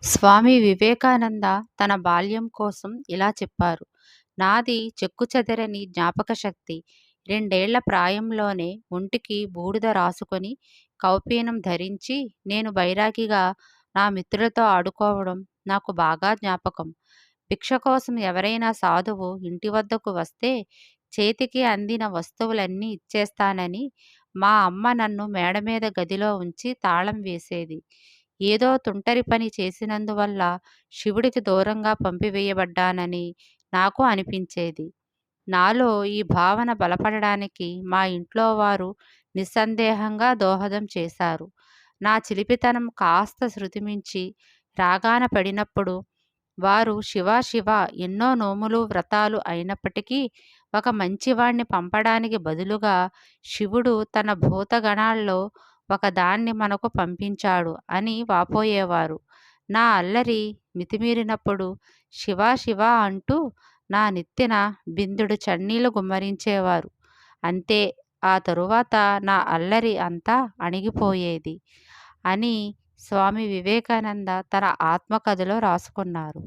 స్వామి వివేకానంద తన బాల్యం కోసం ఇలా చెప్పారు. నాది చెక్కుచెదరని జ్ఞాపకశక్తి. 2 ఏళ్ల ప్రాయంలోనే ఒంటికి బూడిద రాసుకొని, కౌపీనం ధరించి నేను బైరాగిగా నా మిత్రులతో ఆడుకోవడం నాకు బాగా జ్ఞాపకం. భిక్ష కోసం ఎవరైనా సాధువు ఇంటి వద్దకు వస్తే చేతికి అందిన వస్తువులన్నీ ఇచ్చేస్తానని మా అమ్మ నన్ను మేడమీద గదిలో ఉంచి తాళం వేసేది. ఏదో తుంటరి పని చేసినందువల్ల శివుడికి దూరంగా పంపివేయబడ్డానని నాకు అనిపించేది. నాలో ఈ భావన బలపడడానికి మా ఇంట్లో వారు నిస్సందేహంగా దోహదం చేశారు. నా చిలిపితనం కాస్త శృతిమించి రాగాన పడినప్పుడు వారు శివ శివ ఎన్నో నోములు, వ్రతాలు అయినప్పటికీ ఒక మంచివాణ్ణి పంపడానికి బదులుగా శివుడు తన భూతగణాల్లో ఒకదాన్ని మనకు పంపించాడు అని వాపోయేవారు. నా అల్లరి మితిమీరినప్పుడు శివ శివ అంటూ నా నెత్తిన బిందెడు చన్నీళ్లు గుమ్మరించేవారు. అంతే, ఆ తరువాత నా అల్లరి అంతా అణిగిపోయేది అని స్వామి వివేకానంద తన ఆత్మకథలో రాసుకున్నారు.